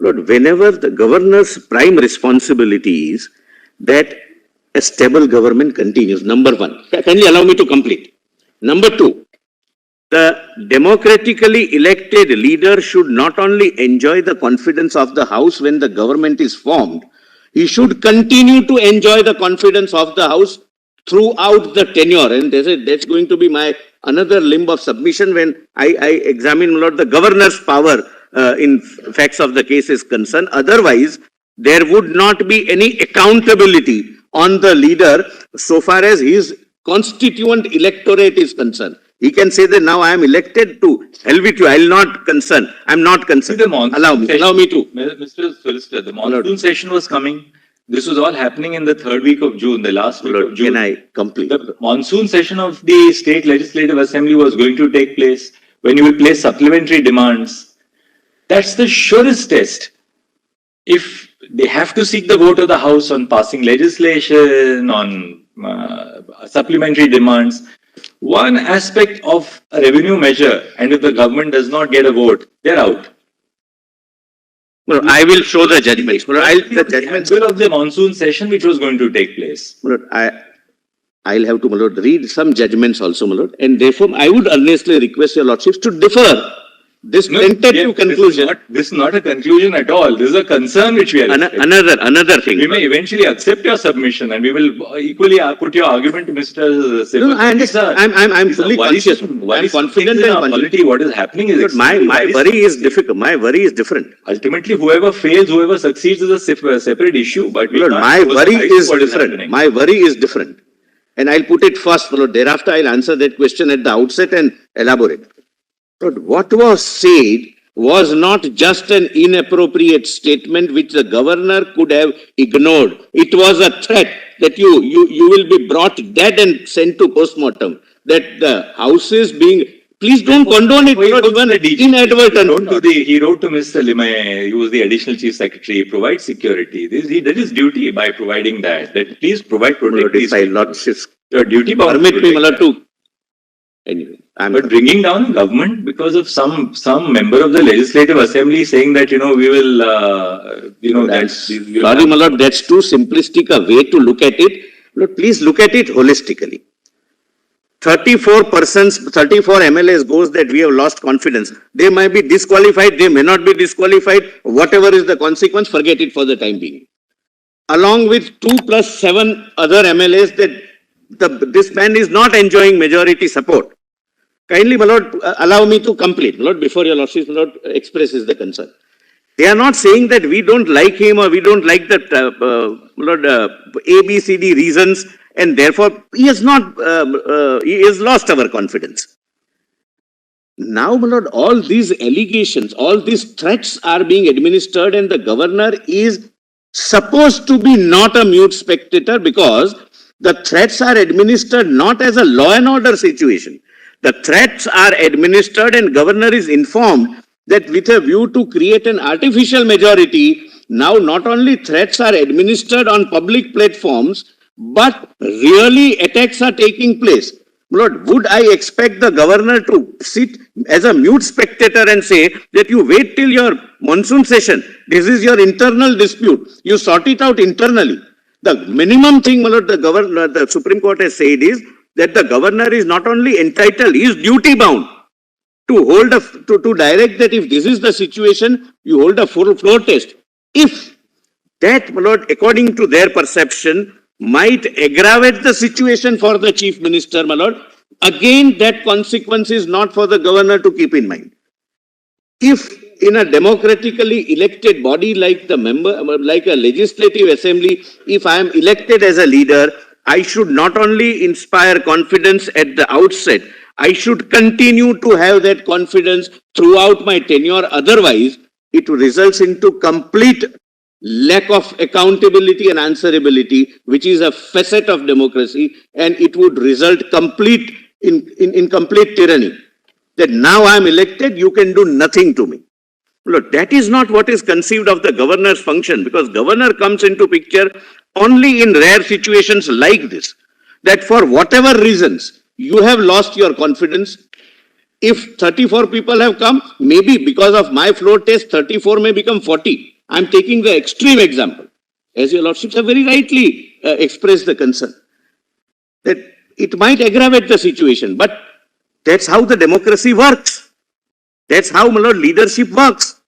Lord, whenever the governor's prime responsibility is that a stable government continues, number one. Kindly allow me to complete. Number two, the democratically elected leader should not only enjoy the confidence of the House when the government is formed, he should continue to enjoy the confidence of the House throughout the tenure. And that's going to be my another limb of submission when I examine, Lord, the governor's power in facts of the case is concerned. Otherwise, there would not be any accountability on the leader so far as his constituent electorate is concerned. He can say that now I am elected to hell with you. I will not concern. I am not concerned. Allow me to. Mr. Solicitor, the monsoon session was coming. This was all happening in the third week of June, the last week of June. Can I complete? The monsoon session of the State Legislative Assembly was going to take place when you will place supplementary demands. That's the surest test. If they have to seek the vote of the House on passing legislation, on supplementary demands, one aspect of a revenue measure, and if the government does not get a vote, they're out. Well, I will show the judgments. Well, the judgments of the monsoon session which was going to take place. Well, I'll have to, my lord, read some judgments also, my lord, and therefore I would earnestly request your lordships to defer this tentative conclusion. This is not a conclusion at all. This is a concern which we are another thing. We may eventually accept your submission and we will equally put your argument to Mr. Sibal. No, I understand. I'm fully conscious. I'm confident in polity. What is happening is my worry is difficult. My worry is different. Ultimately, whoever fails, whoever succeeds is a separate issue. But my worry is different. My worry is different. And I'll put it first. Thereafter, I'll answer that question at the outset and elaborate. But what was said was not just an inappropriate statement which the governor could have ignored. It was a threat that you will be brought dead and sent to postmortem. That the House is being... Please don't condone it, even inadvertently. He wrote to Mr. Limay, he was the additional chief secretary, provide security. He did his duty by providing that please provide protection. Your duty permit me, Malad, to... Anyway. But bringing down government because of some member of the Legislative Assembly saying that, we will, sorry, my lord, that's too simplistic a way to look at it. Lord, please look at it holistically. 34 MLAs goes that we have lost confidence. They might be disqualified, they may not be disqualified. Whatever is the consequence, forget it for the time being. Along with 2 + 7 other MLAs that this man is not enjoying majority support. Kindly, my lord, allow me to complete. My lord, before your lordship, my lord, expresses the concern. They are not saying that we don't like him or we don't like the ABCD reasons, and therefore he has lost our confidence. Now, my lord, all these allegations, all these threats are being administered, and the governor is supposed to be not a mute spectator because the threats are administered not as a law and order situation. The threats are administered and governor is informed that with a view to create an artificial majority, now not only threats are administered on public platforms, but really attacks are taking place. Lord, would I expect the governor to sit as a mute spectator and say that you wait till your monsoon session, this is your internal dispute, you sort it out internally. The minimum thing, my lord, the Supreme Court has said is that the governor is not only entitled, he is duty bound to hold to direct that if this is the situation, you hold a full floor test. If that, my lord, according to their perception, might aggravate the situation for the chief minister, my lord, again that consequence is not for the governor to keep in mind. If in a democratically elected body like a legislative assembly, if I am elected as a leader, I should not only inspire confidence at the outset, I should continue to have that confidence throughout my tenure. Otherwise, it results into complete lack of accountability and answerability, which is a facet of democracy, and it would result in complete tyranny. That now I am elected, you can do nothing to me. Look, that is not what is conceived of the governor's function, because governor comes into picture only in rare situations like this, that for whatever reasons you have lost your confidence, If 34 people have come, maybe because of my floor test, 34 may become 40. I'm taking the extreme example. As your lordships have very rightly expressed the concern, that it might aggravate the situation, but that's how the democracy works. That's how, my lord, leadership works.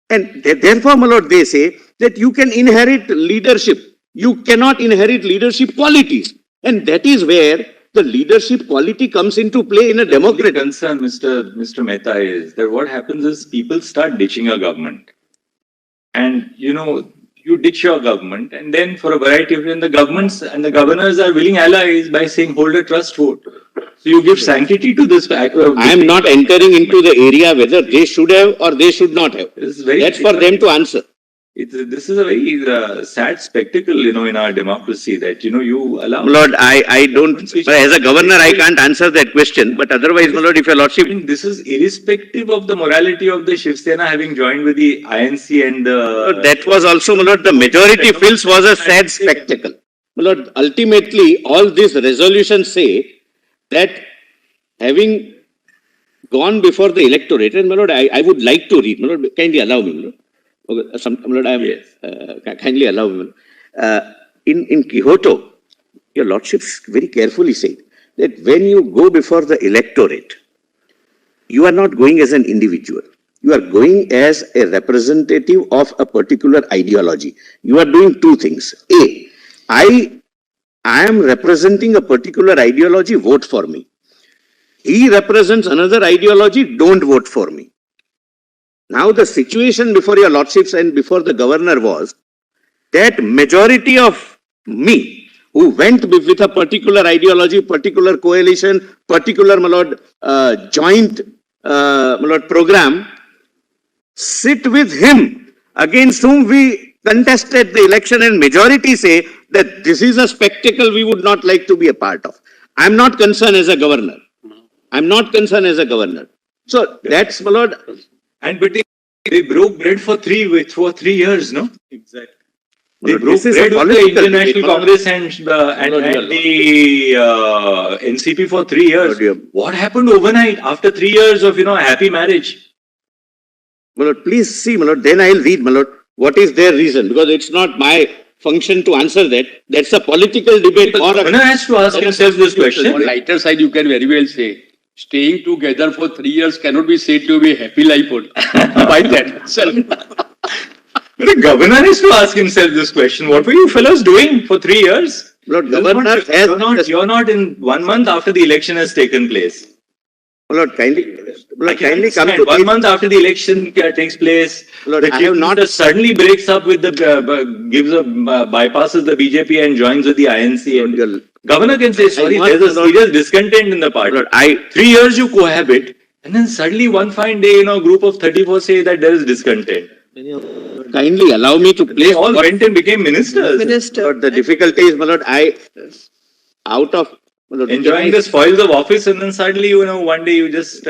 And therefore, my lord, they say that you can inherit leadership. You cannot inherit leadership qualities. And that is where the leadership quality comes into play in a democracy. The concern, Mr. Mehta, is that what happens is people start ditching a government. And, you ditch your government, and then for a variety of reasons, the governments and the governors are willing allies by saying hold a trust vote. So you give sanctity to this. I am not entering into the area whether they should have or they should not have. That's for them to answer. This is a very sad spectacle, in our democracy that, you allow... Lord, I don't... As a governor, I can't answer that question. But otherwise, my lord, if your lordship... This is irrespective of the morality of the Shiv Sena having joined with the INC and the... That was also, my lord, the majority feels was a sad spectacle. My lord, ultimately, all these resolutions say that having gone before the electorate, and my lord, I would like to read, my lord, kindly allow me, my lord. Okay, kindly allow me. In Quixote, your lordships very carefully say that when you go before the electorate, you are not going as an individual. You are going as a representative of a particular ideology. You are doing two things. A, I am representing a particular ideology, vote for me. He represents another ideology, don't vote for me. Now the situation before your lordships and before the governor was that majority of me who went with a particular ideology, particular coalition, particular, my lord, joint, my lord, program, sit with him against whom we contested the election, and majority say that this is a spectacle we would not like to be a part of. I'm not concerned as a governor. I'm not concerned as a governor. So that's, my lord... But they broke bread for 3 years, no? Exactly. They broke bread with the International Congress and the NCP for 3 years. What happened overnight after 3 years of, a happy marriage? My lord, please see, my lord, then I'll read, my lord, what is their reason, because it's not my function to answer that. That's a political debate. The governor has to ask himself this question. On lighter side, you can very well say, staying together for 3 years cannot be said to be a happy life by that itself. The governor has to ask himself this question. What were you fellows doing for 3 years? Lord, governor you're not in 1 month after the election has taken place. Lord, kindly come to 1 month after the election takes place. Lord, the chief minister suddenly breaks up with the bypasses the BJP and joins with the INC. And governor can say, sorry, there's a serious discontent in the party. Lord, 3 years you cohabit, and then suddenly one fine day, a group of 34 say that there is discontent. Kindly allow me to place. They all went and became ministers. But the difficulty is, my lord, enjoying the spoils of office, and then suddenly, one day you just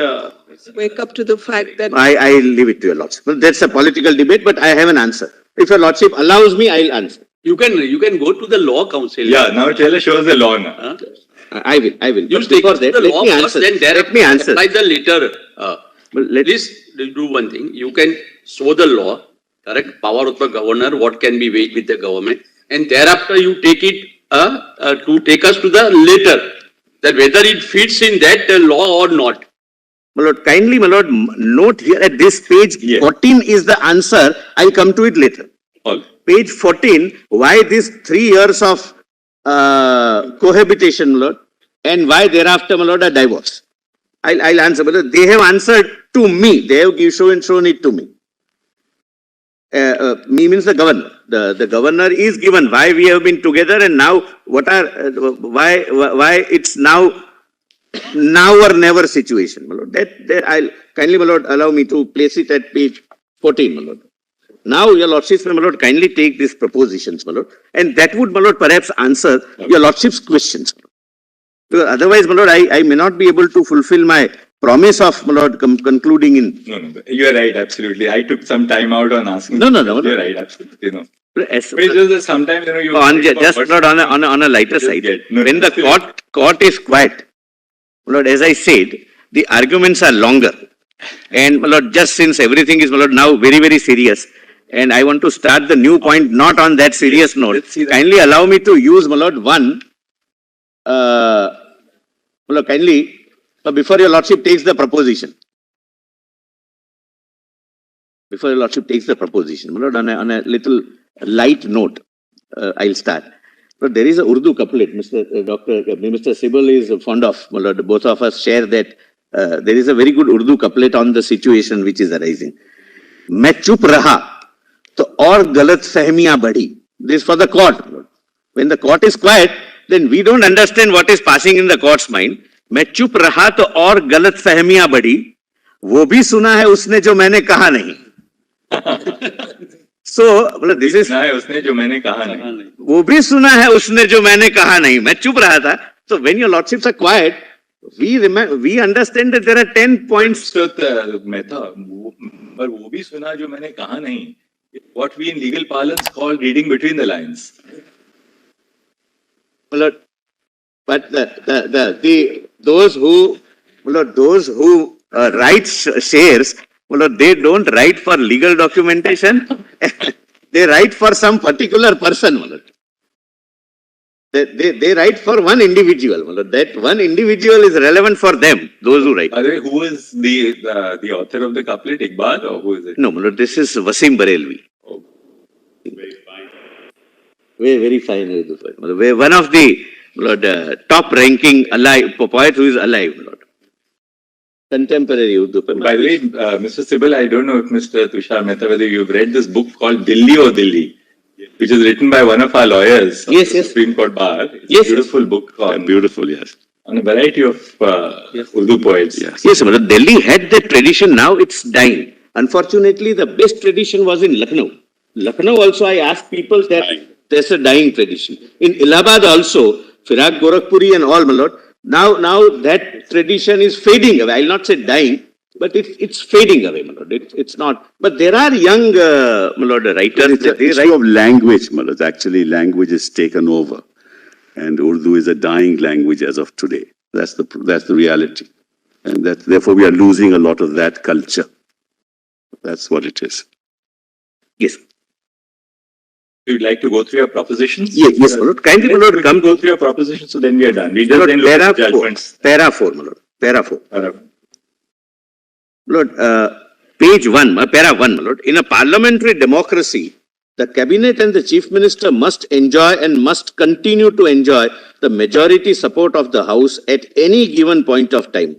wake up to the fact that I leave it to your lordship. Well, that's a political debate, but I have an answer. If your lordship allows me, I'll answer. You can go to the law council. Yeah, now tell us, show us the law now. I will. You take that, the law first, then let me answer. Apply the letter. Please do one thing. You can show the law, correct, power of the governor, what can be waged with the government, and thereafter you take it to take us to the letter, that whether it fits in that law or not. My lord, kindly, my lord, note here at this page 14 is the answer. I'll come to it later. Page 14, why this 3 years of cohabitation, my lord, and why thereafter, my lord, a divorce. I'll answer, but they have answered to me. They have shown it to me. Me means the governor. The governor is given why we have been together, and now why it's now or never situation, my lord. That I'll kindly, my lord, allow me to place it at page 14, my lord. Now, your lordships, my lord, kindly take these propositions, my lord, and that would, my lord, perhaps answer your lordship's questions. Because otherwise, my lord, I may not be able to fulfill my promise of, my lord, concluding in. No, you are right, absolutely. I took some time out on asking. No. You're right, absolutely. Sometimes, you. Just not on a lighter side. When the court is quiet, my lord, as I said, the arguments are longer. And, my lord, just since everything is, my lord, now very, very serious, and I want to start the new point not on that serious note, kindly allow me to use, my lord, one, my lord, kindly, before your lordship takes the proposition. Before your lordship takes the proposition, my lord, on a little light note, I'll start. But there is a Urdu couplet, Mr. Sibal is fond of, my lord, both of us share that. There is a very good Urdu couplet on the situation which is arising. मैं चुप रहा तो और गलत फहमियां बढ़ी. This for the court. When the court is quiet, then we don't understand what is passing in the court's mind. मैं चुप रहा तो और गलत फहमियां बढ़ी. वो भी सुना है उसने जो मैंने कहा नहीं. So, this is. उसने जो मैंने कहा नहीं. वो भी सुना है उसने जो मैंने कहा नहीं. मैं चुप रहा था. So when your lordships are quiet, we understand that there are 10 points. Mehta, पर वो भी सुना जो मैंने कहा नहीं. What we in legal parlance call reading between the lines. But those who write shares, they don't write for legal documentation. They write for some particular person. They write for one individual. That one individual is relevant for them, those who write. By the way, who is the author of the couplet, Iqbal, or who is it? No, this is Wasim Barelvi. Oh, very fine. Very fine. One of the top ranking alive poet who is alive. Contemporary Urdu. By the way, Mr. Sibal, I don't know if Mr. Tushar Mehta, whether you've read this book called Dilli O Dilli, which is written by one of our lawyers, yes, Supreme Court Bar. It's yes, a beautiful book on, beautiful, yes, on a variety of Urdu poets. Yes, Delhi had that tradition, now it's dying. Unfortunately, the best tradition was in Lucknow. Lucknow also, I asked people that there's a dying tradition. In Allahabad also, Firaq Gorakhpuri and all, my lord, now that tradition is fading away. I'll not say dying, but it's fading away, my lord. It's not. But there are young, my lord, writers. It's an issue of language, my lord. Actually, language is taken over. And Urdu is a dying language as of today. That's the reality. And therefore we are losing a lot of that culture. That's what it is. Yes. You'd like to go through your propositions? Yes, my lord. Kindly, my lord, come go through your propositions, so then we are done. We just then look para at judgments. Para 4, my lord. Para 4. Para. Lord, page 1, para 1, my lord. In a parliamentary democracy, the cabinet and the chief minister must enjoy and must continue to enjoy the majority support of the house at any given point of time.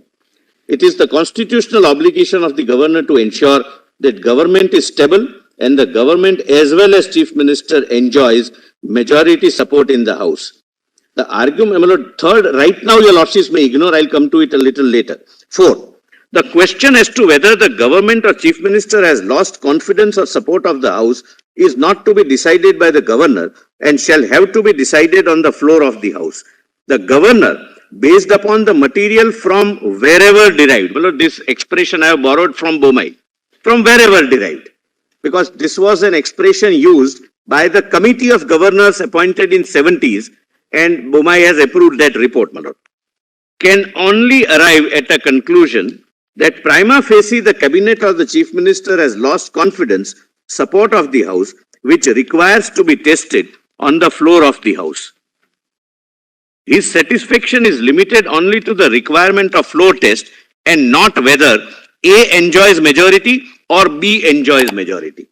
It is the constitutional obligation of the governor to ensure that government is stable and the government as well as chief minister enjoys majority support in the house. The argument, my lord, third, right now your lordships may ignore, I'll come to it a little later. 4. The question as to whether the government or chief minister has lost confidence or support of the house is not to be decided by the governor and shall have to be decided on the floor of the house. The governor, based upon the material from wherever derived, well, this expression I have borrowed from Bomai, from wherever derived, because this was an expression used by the committee of governors appointed in 70s and Bomai has approved that report, my lord, can only arrive at a conclusion that prima facie the cabinet or the chief minister has lost confidence, support of the house, which requires to be tested on the floor of the house. His satisfaction is limited only to the requirement of floor test and not whether A enjoys majority or B enjoys majority.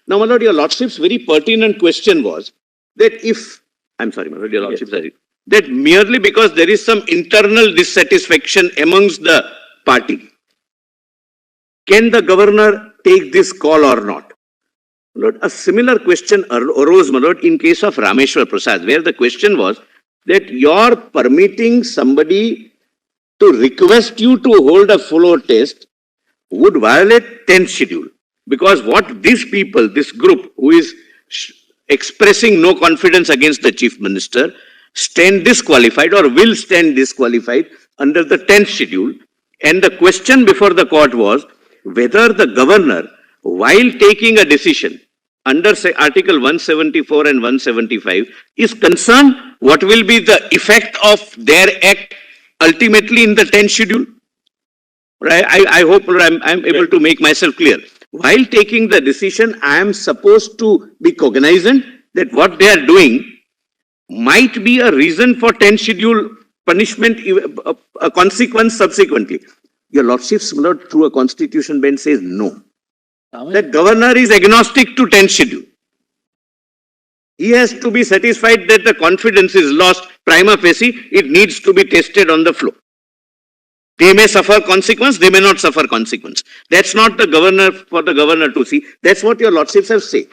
Now, my lord, your lordship's very pertinent question was that if, I'm sorry, my lord, your lordship, sorry, that merely because there is some internal dissatisfaction amongst the party, can the governor take this call or not? Lord, a similar question arose, my lord, in case of Rameshwar Prasad, where the question was that you're permitting somebody to request you to hold a floor test would violate 10th schedule. Because what these people, this group who is expressing no confidence against the chief minister, stand disqualified or will stand disqualified under the 10th schedule. And the question before the court was whether the governor, while taking a decision under say Article 174 and 175, is concerned what will be the effect of their act ultimately in the 10th schedule. I hope I'm able to make myself clear. While taking the decision, I am supposed to be cognizant that what they are doing might be a reason for 10 schedule punishment, a consequence subsequently. Your lordships, my lord, through a constitution bench says no. That governor is agnostic to 10 schedule. He has to be satisfied that the confidence is lost prima facie. It needs to be tested on the floor. They may suffer consequence, they may not suffer consequence. That's not the governor for the governor to see. That's what your lordships have said.